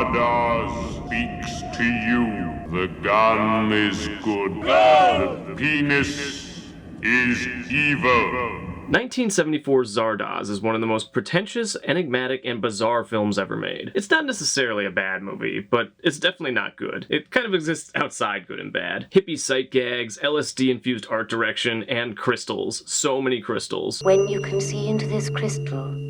ZARDOZ speaks to you. The gun is good. The penis is evil. 1974's ZARDOZ is one of the most pretentious, enigmatic, and bizarre films ever made. It's not necessarily a bad movie, but it's definitely not good. It kind of exists outside good and bad. Hippie sight gags, LSD-infused art direction, and crystals. So many crystals. When you can see into this crystal,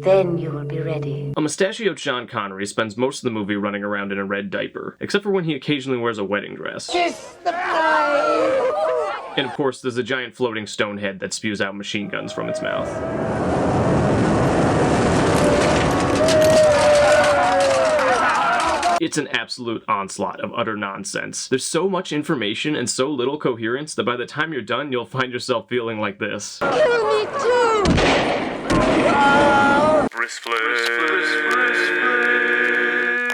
then you will be ready. A mustachioed Sean Connery spends most of the movie running around in a red diaper, except for when he occasionally wears a wedding dress. Kiss the bride! And of course, there's a giant floating stone head that spews out machine guns from its mouth. It's an absolute onslaught of utter nonsense. There's so much information and so little coherence that by the time you're done, you'll find yourself feeling like this. Kill me too!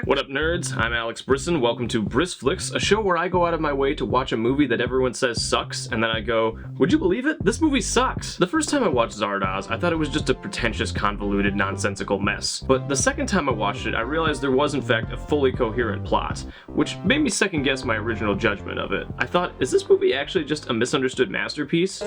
What up, nerds? I'm Alex Brisson. Welcome to Brisflix, a show where I go out of my way to watch a movie that everyone says sucks, and then I go, would you believe it? This movie sucks! The first time I watched ZARDOZ, I thought it was just a pretentious, convoluted, nonsensical mess. But the second time I watched it, I realized there was in fact a fully coherent plot, which made me second guess my original judgment of it. I thought, is this movie actually just a misunderstood masterpiece?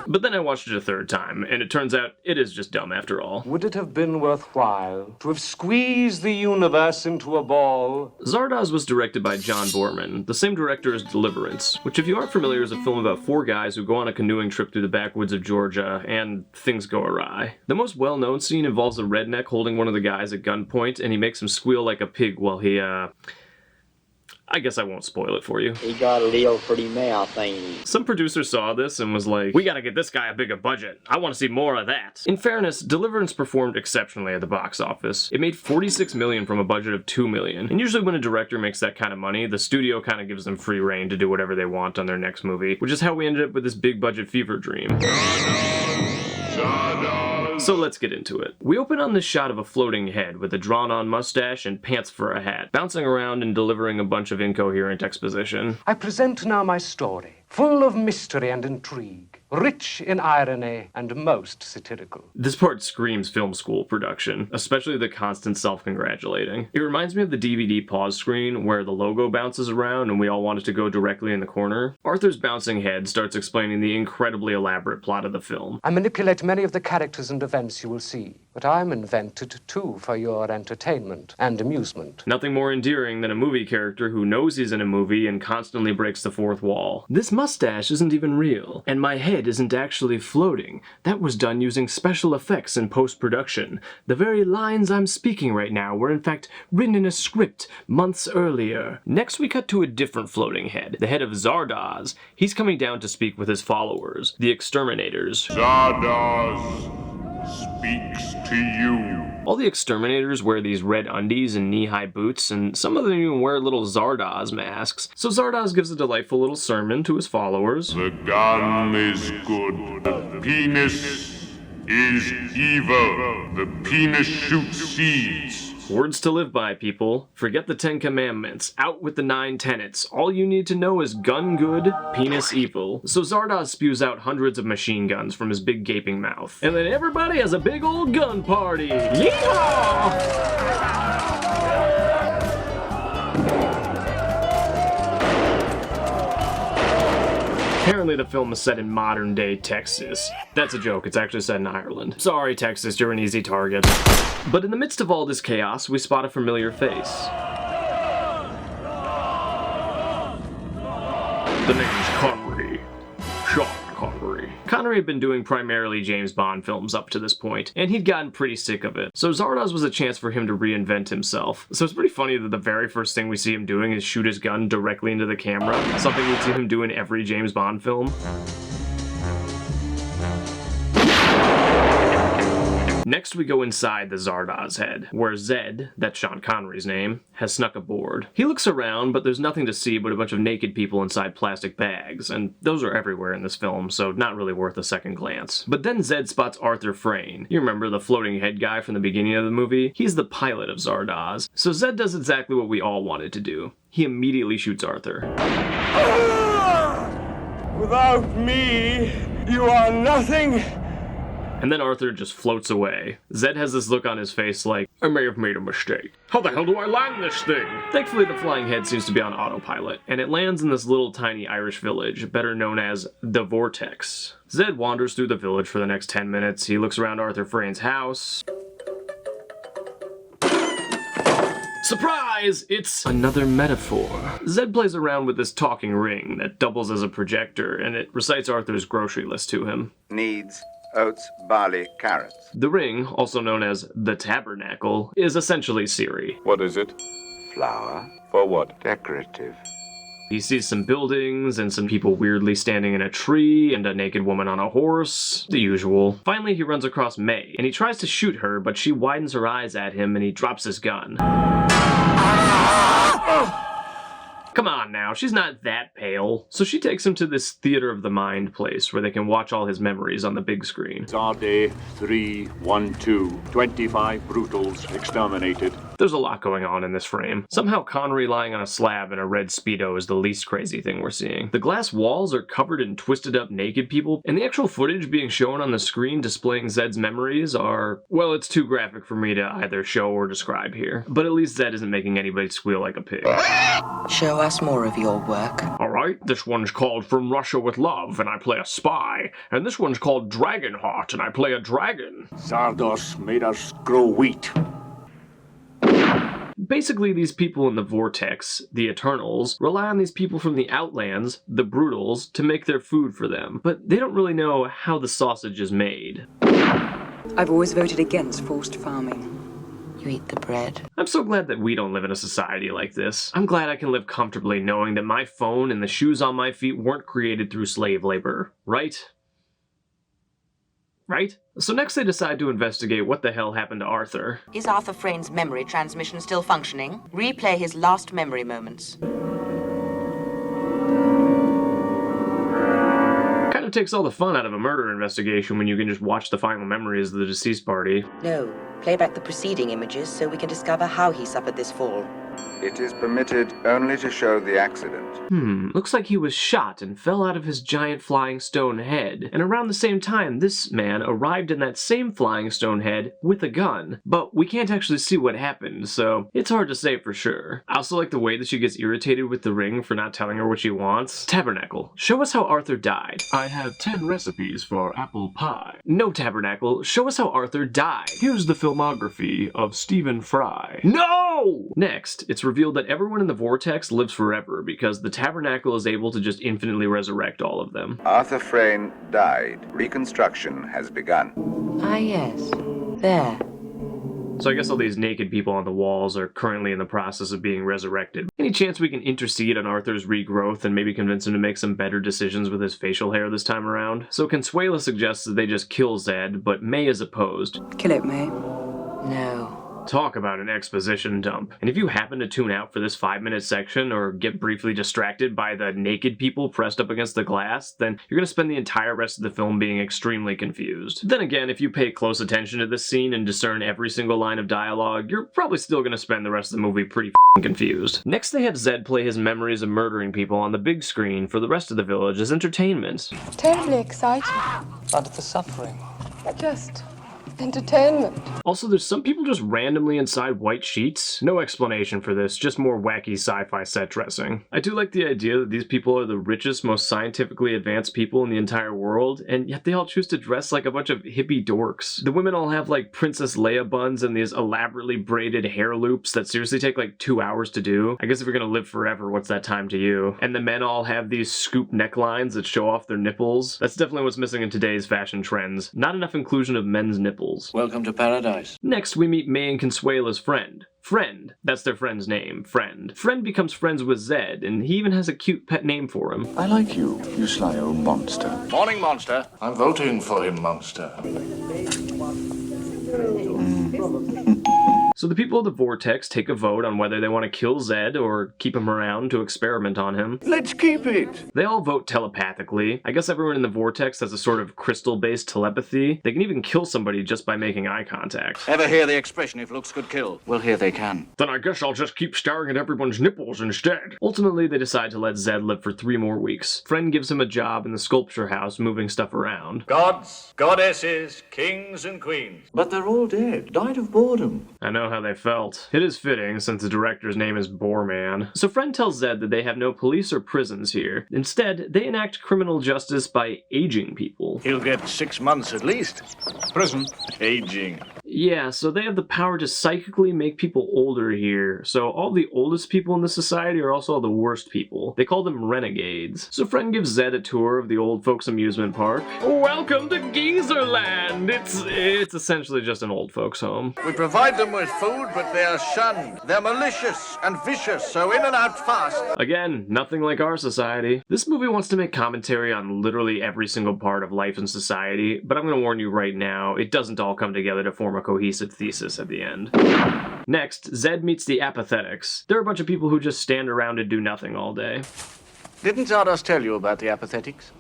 But then I watched it a third time, and it turns out it is just dumb after all. Would it have been worthwhile to have squeezed the universe into a ball? ZARDOZ was directed by John Boorman, the same director as Deliverance, which if you aren't familiar is a film about four guys who go on a canoeing trip through the backwoods of Georgia, and things go awry. The most well-known scene involves a redneck holding one of the guys at gunpoint, and he makes him squeal like a pig while he, I guess I won't spoil it for you. He got a little pretty mouth, ain't he? Some producer saw this and was like, we gotta get this guy a bigger budget. I want to see more of that. In fairness, Deliverance performed exceptionally at the box office. It made $46 million from a budget of $2 million. And usually when a director makes that kind of money, the studio kind of gives them free reign to do whatever they want on their next movie, which is how we ended up with this big budget fever dream. So let's get into it. We open on this shot of a floating head with a drawn-on mustache and pants for a hat, bouncing around and delivering a bunch of incoherent exposition. I present now my story, full of mystery and intrigue, rich in irony and most satirical. This part screams film school production, especially the constant self-congratulating. It reminds me of the DVD pause screen where the logo bounces around and we all want it to go directly in the corner. Arthur's bouncing head starts explaining the incredibly elaborate plot of the film. I manipulate many of the characters and events you will see, but I'm invented too for your entertainment and amusement. Nothing more endearing than a movie character who knows he's in a movie and constantly breaks the fourth wall. This mustache isn't even real, and my head isn't actually floating. That was done using special effects in post-production. The very lines I'm speaking right now were in fact written in a script months earlier. Next we cut to a different floating head, the head of ZARDOZ. He's coming down to speak with his followers, the Exterminators. ZARDOZ speaks to you. All the Exterminators wear these red undies and knee-high boots, and some of them even wear little ZARDOZ masks. So ZARDOZ gives a delightful little sermon to his followers. The gun is good. The penis is evil. The penis shoots seeds. Words to live by, people. Forget the 10 Commandments. Out with the 9 tenets. All you need to know is gun good, penis evil. So ZARDOZ spews out hundreds of machine guns from his big gaping mouth. And then everybody has a big old gun party. Yeehaw! Apparently the film is set in modern-day Texas. That's a joke, it's actually set in Ireland. Sorry, Texas, you're an easy target. But in the midst of all this chaos, we spot a familiar face. The name's Connery. Sean Connery. Connery had been doing primarily James Bond films up to this point, and he'd gotten pretty sick of it. So ZARDOZ was a chance for him to reinvent himself. So it's pretty funny that the very first thing we see him doing is shoot his gun directly into the camera, something we'd see him do in every James Bond film. Next we go inside the ZARDOZ head, where Zed, that's Sean Connery's name, has snuck aboard. He looks around, but there's nothing to see but a bunch of naked people inside plastic bags, and those are everywhere in this film, so not really worth a second glance. But then Zed spots Arthur Frayne. You remember the floating head guy from the beginning of the movie? He's the pilot of ZARDOZ. So Zed does exactly what we all wanted to do. He immediately shoots Arthur. Without me, you are nothing. And then Arthur just floats away. Zed has this look on his face like, I may have made a mistake. How the hell do I land this thing? Thankfully, the flying head seems to be on autopilot, and it lands in this little tiny Irish village, better known as the Vortex. Zed wanders through the village for the next 10 minutes. He looks around Arthur Frayn's house. Surprise! It's another metaphor. Zed plays around with this talking ring that doubles as a projector, and it recites Arthur's grocery list to him. Needs oats, barley, carrots. The ring, also known as the Tabernacle, is essentially Siri. What is it? Flour. For what? Decorative. He sees some buildings and some people weirdly standing in a tree and a naked woman on a horse. The usual. Finally, he runs across May, and he tries to shoot her, but she widens her eyes at him and he drops his gun. Come on now, she's not that pale. So she takes him to this theater of the mind place where they can watch all his memories on the big screen. ZARDOZ 312. 25 brutals exterminated. There's a lot going on in this frame. Somehow Connery lying on a slab in a red Speedo is the least crazy thing we're seeing. The glass walls are covered in twisted up naked people, and the actual footage being shown on the screen displaying Zed's memories are, well, it's too graphic for me to either show or describe here. But at least Zed isn't making anybody squeal like a pig. Show us more of your work. Alright, this one's called From Russia with Love, and I play a spy. And this one's called Dragonheart, and I play a dragon. ZARDOZ made us grow wheat. Basically, these people in the Vortex, the Eternals, rely on these people from the Outlands, the Brutals, to make their food for them. But they don't really know how the sausage is made. I've always voted against forced farming. You eat the bread. I'm so glad that we don't live in a society like this. I'm glad I can live comfortably knowing that my phone and the shoes on my feet weren't created through slave labor, right? Right? So next they decide to investigate what the hell happened to Arthur. Is Arthur Frayn's memory transmission still functioning? Replay his last memory moments. Kind of takes all the fun out of a murder investigation when you can just watch the final memories of the deceased party. No. Play back the preceding images so we can discover how he suffered this fall. It is permitted only to show the accident. Looks like he was shot and fell out of his giant flying stone head. And around the same time, this man arrived in that same flying stone head with a gun. But we can't actually see what happened, so it's hard to say for sure. I also like the way that she gets irritated with the ring for not telling her what she wants. Tabernacle, show us how Arthur died. I have 10 recipes for apple pie. No, Tabernacle, show us how Arthur died. Here's the filmography of Stephen Fry. No! Next, it's revealed that everyone in the Vortex lives forever because the Tabernacle is able to just infinitely resurrect all of them. Arthur Frayn died. Reconstruction has begun. Ah, yes. There. So I guess all these naked people on the walls are currently in the process of being resurrected. Any chance we can intercede on Arthur's regrowth and maybe convince him to make some better decisions with his facial hair this time around? So Consuela suggests that they just kill Zed, but May is opposed. Kill it, May. No. Talk about an exposition dump. And if you happen to tune out for this 5-minute section or get briefly distracted by the naked people pressed up against the glass, then you're going to spend the entire rest of the film being extremely confused. Then again, if you pay close attention to this scene and discern every single line of dialogue, you're probably still going to spend the rest of the movie pretty f***ing confused. Next they have Zed play his memories of murdering people on the big screen for the rest of the village as entertainment. Terribly exciting. But the suffering. Just entertainment. Also, there's some people just randomly inside white sheets. No explanation for this, just more wacky sci-fi set dressing. I do like the idea that these people are the richest, most scientifically advanced people in the entire world, and yet they all choose to dress like a bunch of hippie dorks. The women all have like Princess Leia buns and these elaborately braided hair loops that seriously take like 2 hours to do. I guess if you're gonna live forever, what's that time to you? And the men all have these scoop necklines that show off their nipples. That's definitely what's missing in today's fashion trends. Not enough inclusion of men's nipples. Welcome to paradise. Next, we meet May and Consuela's friend. Friend. That's their friend's name. Friend. Friend becomes friends with Zed, and he even has a cute pet name for him. I like you, you sly old monster. Morning, monster. I'm voting for him, monster. So the people of the Vortex take a vote on whether they want to kill Zed or keep him around to experiment on him. Let's keep it. They all vote telepathically. I guess everyone in the Vortex has a sort of crystal-based telepathy. They can even kill somebody just by making eye contact. Ever hear the expression, if looks could kill? Well, here they can. Then I guess I'll just keep staring at everyone's nipples instead. Ultimately, they decide to let Zed live for 3 more weeks. Friend gives him a job in the sculpture house moving stuff around. Gods, goddesses, kings and queens. But they're all dead. Died of boredom. I know how they felt. It is fitting, since the director's name is Boreman. So Friend tells Zed that they have no police or prisons here. Instead, they enact criminal justice by aging people. He'll get 6 months at least. Prison. Aging. Yeah, so they have the power to psychically make people older here. So all the oldest people in the society are also all the worst people. They call them renegades. So Friend gives Zed a tour of the old folks amusement park. Welcome to Geezerland! It's essentially just an old folks home. We provide them with food, but they are shunned. They're malicious and vicious, so in and out fast. Again, nothing like our society. This movie wants to make commentary on literally every single part of life and society, but I'm gonna warn you right now, it doesn't all come together to form a cohesive thesis at the end. Next, Zed meets the apathetics. They're a bunch of people who just stand around and do nothing all day. Didn't ZARDOZ tell you about the apathetics?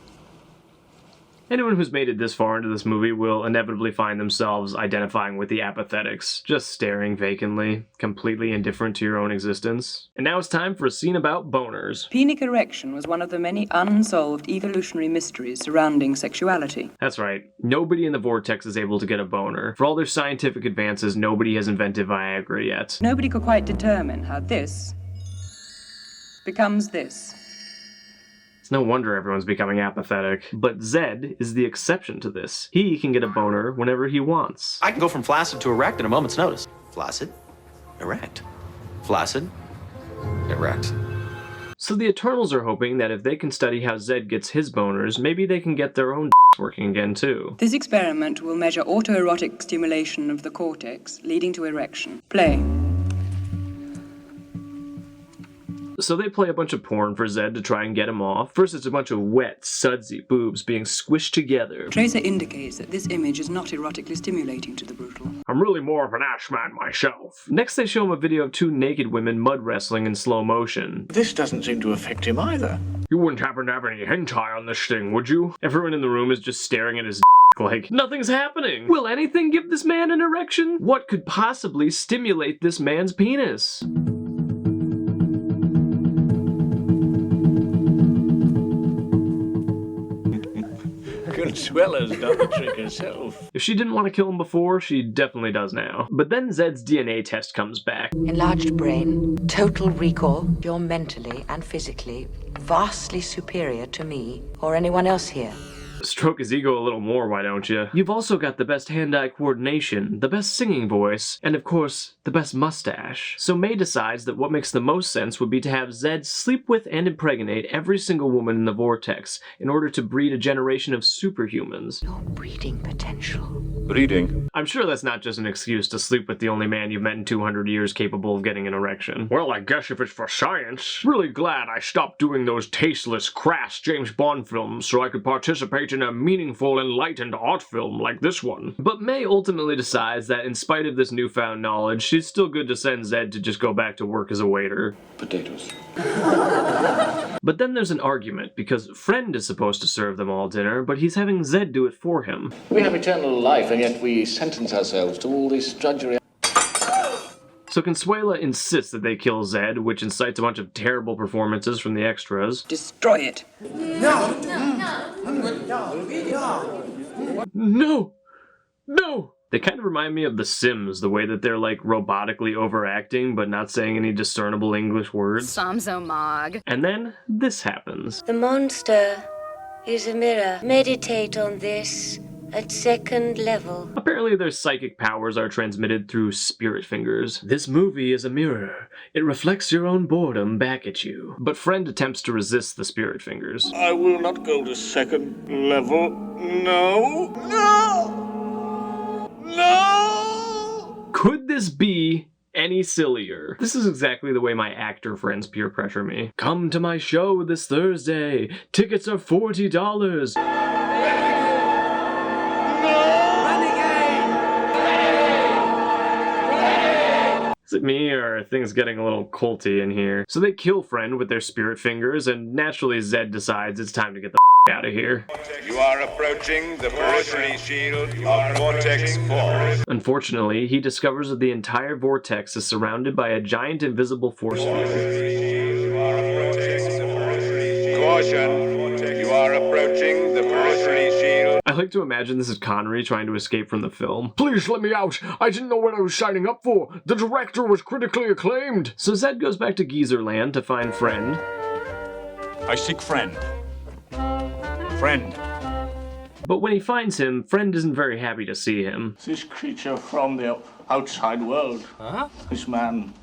Anyone who's made it this far into this movie will inevitably find themselves identifying with the apathetics, just staring vacantly, completely indifferent to your own existence. And now it's time for a scene about boners. Penic erection was one of the many unsolved evolutionary mysteries surrounding sexuality. That's right. Nobody in the Vortex is able to get a boner. For all their scientific advances, nobody has invented Viagra yet. Nobody could quite determine how this becomes this. No wonder everyone's becoming apathetic. But Zed is the exception to this. He can get a boner whenever he wants. I can go from flaccid to erect in a moment's notice. Flaccid, erect. Flaccid, erect. So the Eternals are hoping that if they can study how Zed gets his boners, maybe they can get their own working again too. This experiment will measure autoerotic stimulation of the cortex, leading to erection. Play. So they play a bunch of porn for Zed to try and get him off. First it's a bunch of wet, sudsy boobs being squished together. Tracer indicates that this image is not erotically stimulating to the brutal. I'm really more of an ash man myself. Next they show him a video of 2 naked women mud wrestling in slow motion. This doesn't seem to affect him either. You wouldn't happen to have any hentai on this thing, would you? Everyone in the room is just staring at his like, nothing's happening. Will anything give this man an erection? What could possibly stimulate this man's penis? Consuela's done the trick herself. If she didn't want to kill him before, she definitely does now. But then Zed's DNA test comes back. Enlarged brain, total recall. You're mentally and physically vastly superior to me or anyone else here. Stroke his ego a little more, why don't you? You've also got the best hand-eye coordination, the best singing voice, and of course, the best mustache. So May decides that what makes the most sense would be to have Zed sleep with and impregnate every single woman in the Vortex in order to breed a generation of superhumans. Your breeding potential. Breeding? I'm sure that's not just an excuse to sleep with the only man you've met in 200 years capable of getting an erection. Well, I guess if it's for science. Really glad I stopped doing those tasteless, crass James Bond films so I could participate in a meaningful, enlightened art film like this one. But May ultimately decides that in spite of this newfound knowledge, she's still good to send Zed to just go back to work as a waiter. Potatoes. But then there's an argument, because Friend is supposed to serve them all dinner, but he's having Zed do it for him. We have eternal life, and yet we sentence ourselves to all this drudgery. So Consuela insists that they kill Zed, which incites a bunch of terrible performances from the extras. Destroy it. No! No! They kind of remind me of The Sims, the way that they're like robotically overacting but not saying any discernible English words. Samsomag. And then this happens. The monster is a mirror. Meditate on this at 2nd level. Apparently their psychic powers are transmitted through spirit fingers. This movie is a mirror. It reflects your own boredom back at you. But Friend attempts to resist the spirit fingers. I will not go to 2nd level. No! No! No! Could this be any sillier? This is exactly the way my actor friends peer pressure me. Come to my show this Thursday. Tickets are $40. Is it me, or are things getting a little culty in here? So they kill Friend with their spirit fingers, and naturally Zed decides it's time to get the out of here. You are approaching the periphery shield of Vortex 4. Unfortunately, he discovers that the entire vortex is surrounded by a giant invisible force field. Caution, you are approaching the periphery shield. I like to imagine this is Connery trying to escape from the film. Please let me out! I didn't know what I was signing up for! The director was critically acclaimed! So Zed goes back to Geezerland to find Friend. I seek friend. Friend. But when he finds him, Friend isn't very happy to see him. This creature from the outside world. Huh? This man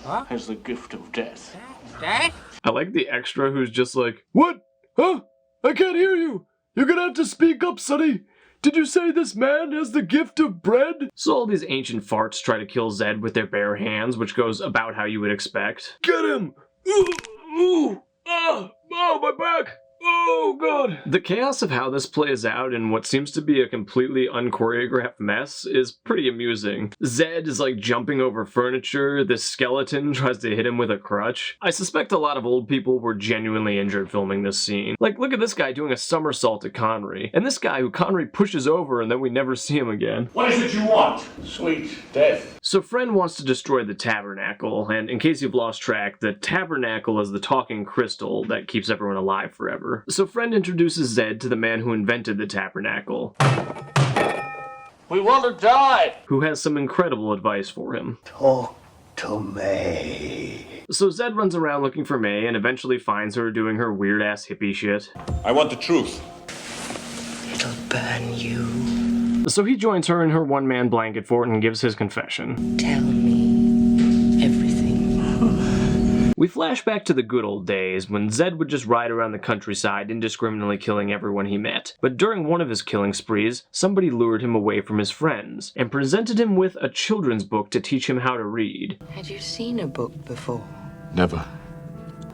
has the gift of death. Death? I like the extra who's just like, what? Huh? I can't hear you! You're gonna have to speak up, Sonny! Did you say this man has the gift of bread? So all these ancient farts try to kill Zed with their bare hands, which goes about how you would expect. Get him! Ooh! Oh, my back! Oh, God! The chaos of how this plays out in what seems to be a completely unchoreographed mess is pretty amusing. Zed is like jumping over furniture, this skeleton tries to hit him with a crutch. I suspect a lot of old people were genuinely injured filming this scene. Like, look at this guy doing a somersault at Connery, and this guy who Connery pushes over and then we never see him again. What is it you want? Sweet death. So Friend wants to destroy the tabernacle, and in case you've lost track, the tabernacle is the talking crystal that keeps everyone alive forever. So Friend introduces Zed to the man who invented the tabernacle. We want to die! Who has some incredible advice for him. Talk to me. So Zed runs around looking for May and eventually finds her doing her weird-ass hippie shit. I want the truth. It'll burn you. So he joins her in her one-man blanket fort and gives his confession. Tell me everything. We flash back to the good old days when Zed would just ride around the countryside indiscriminately killing everyone he met. But during one of his killing sprees, somebody lured him away from his friends and presented him with a children's book to teach him how to read. Had you seen a book before? Never.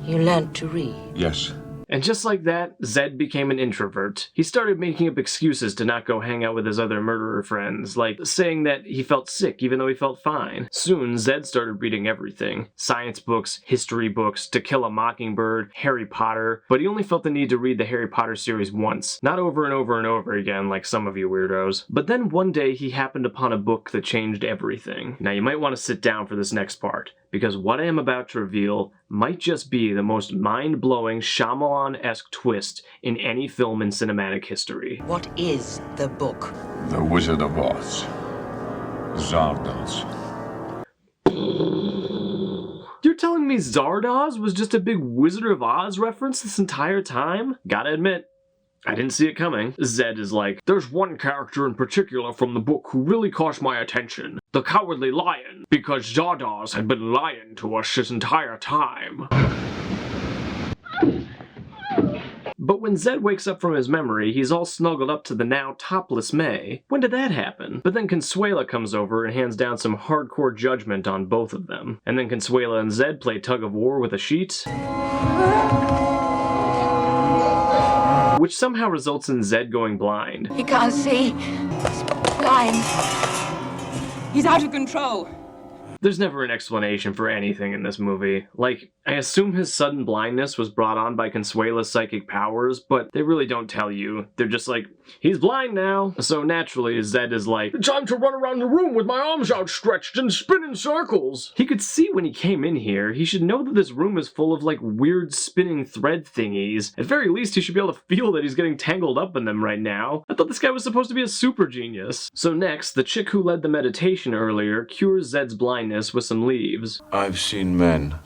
You learnt to read? Yes. And just like that, Zed became an introvert. He started making up excuses to not go hang out with his other murderer friends, like saying that he felt sick even though he felt fine. Soon, Zed started reading everything. Science books, history books, To Kill a Mockingbird, Harry Potter, but he only felt the need to read the Harry Potter series once, not over and over and over again like some of you weirdos. But then one day he happened upon a book that changed everything. Now you might want to sit down for this next part, because what I am about to reveal might just be the most mind-blowing Shyamalan-esque twist in any film in cinematic history. What is the book? The Wizard of Oz. ZARDOZ. You're telling me ZARDOZ was just a big Wizard of Oz reference this entire time? Gotta admit, I didn't see it coming. Zed is like, there's one character in particular from the book who really caught my attention. The Cowardly Lion, because ZARDOZ had been lying to us this entire time. But when Zed wakes up from his memory, he's all snuggled up to the now topless May. When did that happen? But then Consuela comes over and hands down some hardcore judgment on both of them. And then Consuela and Zed play tug of war with a sheet, which somehow results in Zed going blind. He can't see. He's blind. He's out of control. There's never an explanation for anything in this movie. Like, I assume his sudden blindness was brought on by Consuela's psychic powers, but they really don't tell you. They're just like, he's blind now. So naturally, Zed is like, time to run around the room with my arms outstretched and spin in circles. He could see when he came in here. He should know that this room is full of like weird spinning thread thingies. At very least, he should be able to feel that he's getting tangled up in them right now. I thought this guy was supposed to be a super genius. So next, the chick who led the meditation earlier cures Zed's blindness with some leaves. I've seen men.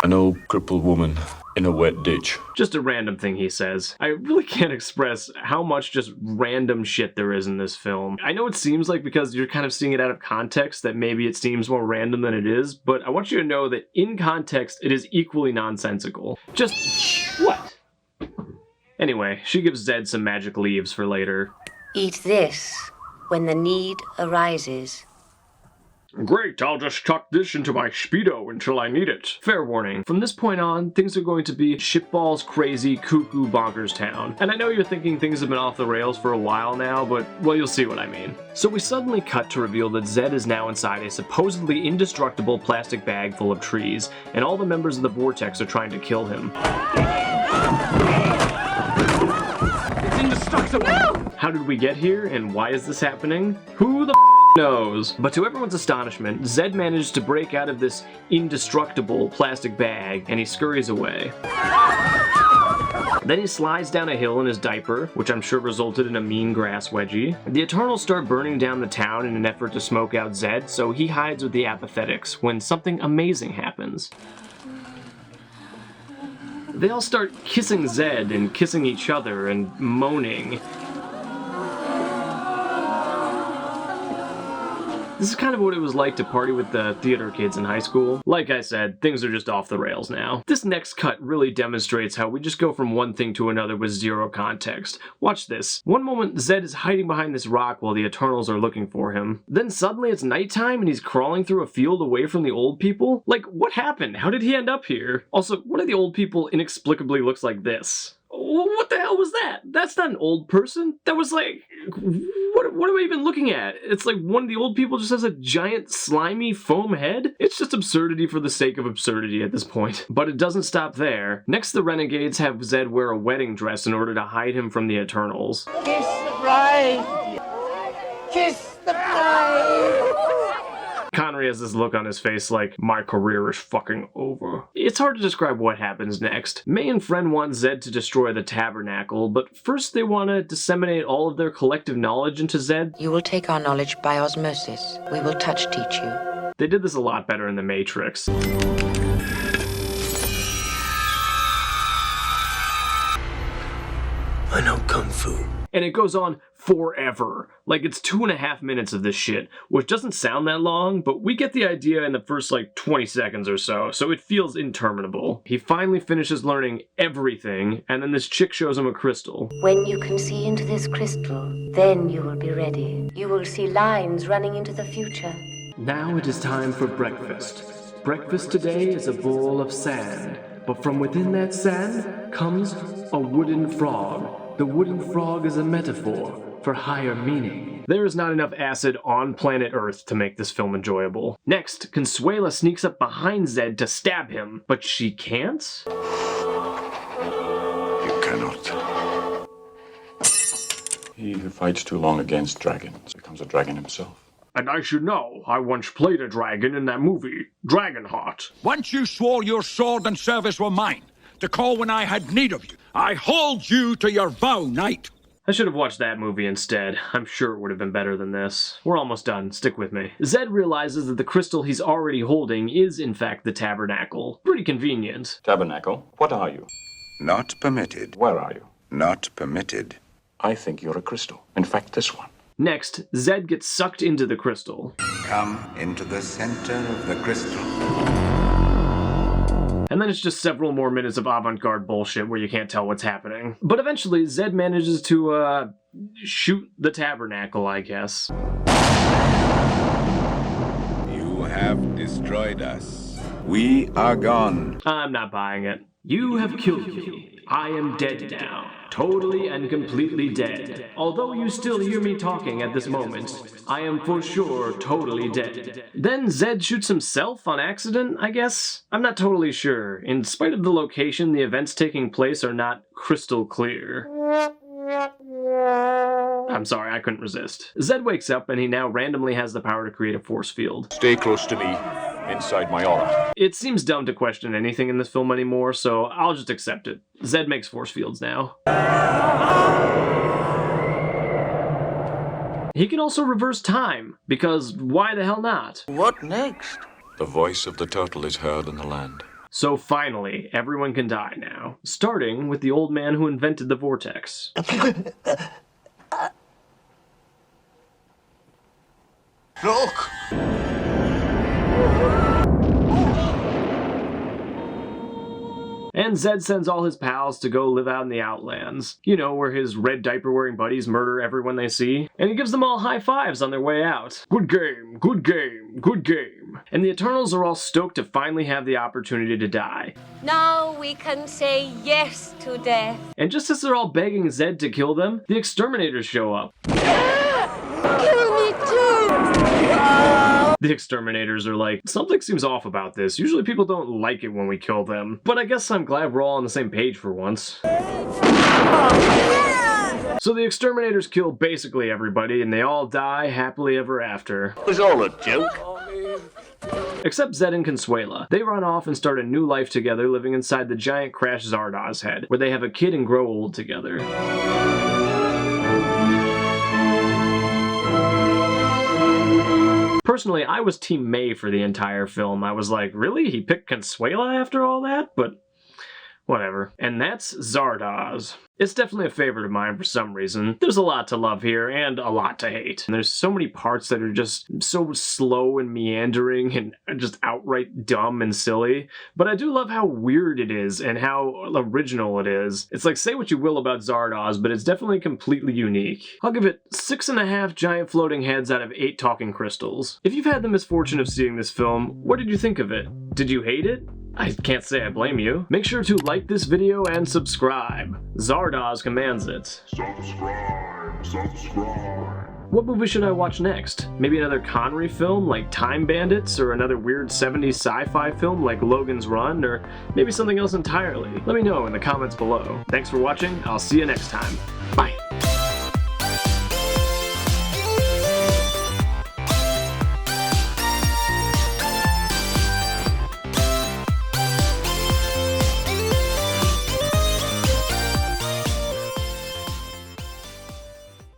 An old crippled woman in a wet ditch. Just a random thing he says. I really can't express how much just random shit there is in this film. I know it seems like because you're kind of seeing it out of context that maybe it seems more random than it is, but I want you to know that in context it is equally nonsensical. Just what? Anyway, she gives Zed some magic leaves for later. Eat this when the need arises. Great, I'll just tuck this into my Speedo until I need it. Fair warning, from this point on, things are going to be shitballs crazy cuckoo bonkers town. And I know you're thinking things have been off the rails for a while now, but, well, you'll see what I mean. So we suddenly cut to reveal that Zed is now inside a supposedly indestructible plastic bag full of trees, and all the members of the Vortex are trying to kill him. It's indestructible! No! How did we get here, and why is this happening? Who the knows? But to everyone's astonishment, Zed managed to break out of this indestructible plastic bag, and he scurries away. Then he slides down a hill in his diaper, which I'm sure resulted in a mean grass wedgie. The Eternals start burning down the town in an effort to smoke out Zed, so he hides with the apathetics when something amazing happens. They all start kissing Zed and kissing each other and moaning. This is kind of what it was like to party with the theater kids in high school. Like I said, things are just off the rails now. This next cut really demonstrates how we just go from one thing to another with zero context. Watch this. One moment, Zed is hiding behind this rock while the Eternals are looking for him. Then suddenly it's nighttime and he's crawling through a field away from the old people? Like, what happened? How did he end up here? Also, one of the old people inexplicably looks like this. What the hell was that? That's not an old person. That was like, what am I even looking at? It's like one of the old people just has a giant slimy foam head? It's just absurdity for the sake of absurdity at this point. But it doesn't stop there. Next, the Renegades have Zed wear a wedding dress in order to hide him from the Eternals. Kiss the bride! Kiss the bride! Connery has this look on his face like, my career is fucking over. It's hard to describe what happens next. May and Friend want Zed to destroy the tabernacle, but first they want to disseminate all of their collective knowledge into Zed. You will take our knowledge by osmosis. We will touch teach you. They did this a lot better in The Matrix. I know Kung Fu. And it goes on forever. Like, it's 2.5 minutes of this shit, which doesn't sound that long, but we get the idea in the first, 20 seconds or so it feels interminable. He finally finishes learning everything, and then this chick shows him a crystal. When you can see into this crystal, then you will be ready. You will see lines running into the future. Now it is time for breakfast. Breakfast today is a bowl of sand, but from within that sand comes a wooden frog. The wooden frog is a metaphor for higher meaning. There is not enough acid on planet Earth to make this film enjoyable. Next, Consuela sneaks up behind Zed to stab him, but she can't? You cannot. He who fights too long against dragons becomes a dragon himself. And I should know, I once played a dragon in that movie, Dragonheart. Once you swore your sword and service were mine, to call when I had need of you. I hold you to your vow, knight. I should have watched that movie instead. I'm sure it would have been better than this. We're almost done. Stick with me. Zed realizes that the crystal he's already holding is in fact the tabernacle. Pretty convenient. Tabernacle? What are you? Not permitted. Where are you? Not permitted. I think you're a crystal. In fact, this one. Next, Zed gets sucked into the crystal. Come into the center of the crystal. And then it's just several more minutes of avant-garde bullshit where you can't tell what's happening. But eventually, Zed manages to, shoot the tabernacle, I guess. You have destroyed us. We are gone. I'm not buying it. You have killed me. I am dead now. Totally and completely dead. Although you still hear me talking at this moment, I am for sure totally dead. Then Zed shoots himself on accident, I guess? I'm not totally sure. In spite of the location, the events taking place are not crystal clear. I'm sorry, I couldn't resist. Zed wakes up and he now randomly has the power to create a force field. Stay close to me, inside my aura. It seems dumb to question anything in this film anymore, so I'll just accept it. Zed makes force fields now. He can also reverse time, because why the hell not? What next? The voice of the turtle is heard in the land. So finally, everyone can die now, starting with the old man who invented the vortex. Look! And Zed sends all his pals to go live out in the Outlands. You know, where his red diaper-wearing buddies murder everyone they see. And he gives them all high fives on their way out. Good game, good game, good game. And the Eternals are all stoked to finally have the opportunity to die. Now we can say yes to death. And just as they're all begging Zed to kill them, the Exterminators show up. Kill me too! The Exterminators are like, something seems off about this. Usually people don't like it when we kill them. But I guess I'm glad we're all on the same page for once. So the Exterminators kill basically everybody, and they all die happily ever after. It was all a joke. Except Zed and Consuela. They run off and start a new life together, living inside the giant crashed ZARDOZ head, where they have a kid and grow old together. Personally, I was Team May for the entire film. I was like, really? He picked Consuela after all that? But whatever. And that's ZARDOZ. It's definitely a favorite of mine for some reason. There's a lot to love here and a lot to hate. And there's so many parts that are just so slow and meandering and just outright dumb and silly. But I do love how weird it is and how original it is. It's like, say what you will about ZARDOZ, but it's definitely completely unique. I'll give it 6.5 giant floating heads out of 8 talking crystals. If you've had the misfortune of seeing this film, what did you think of it? Did you hate it? I can't say I blame you. Make sure to like this video and subscribe. ZARDOZ commands it. Subscribe. What movie should I watch next? Maybe another Connery film like Time Bandits, or another weird 70s sci-fi film like Logan's Run, or maybe something else entirely? Let me know in the comments below. Thanks for watching, I'll see you next time.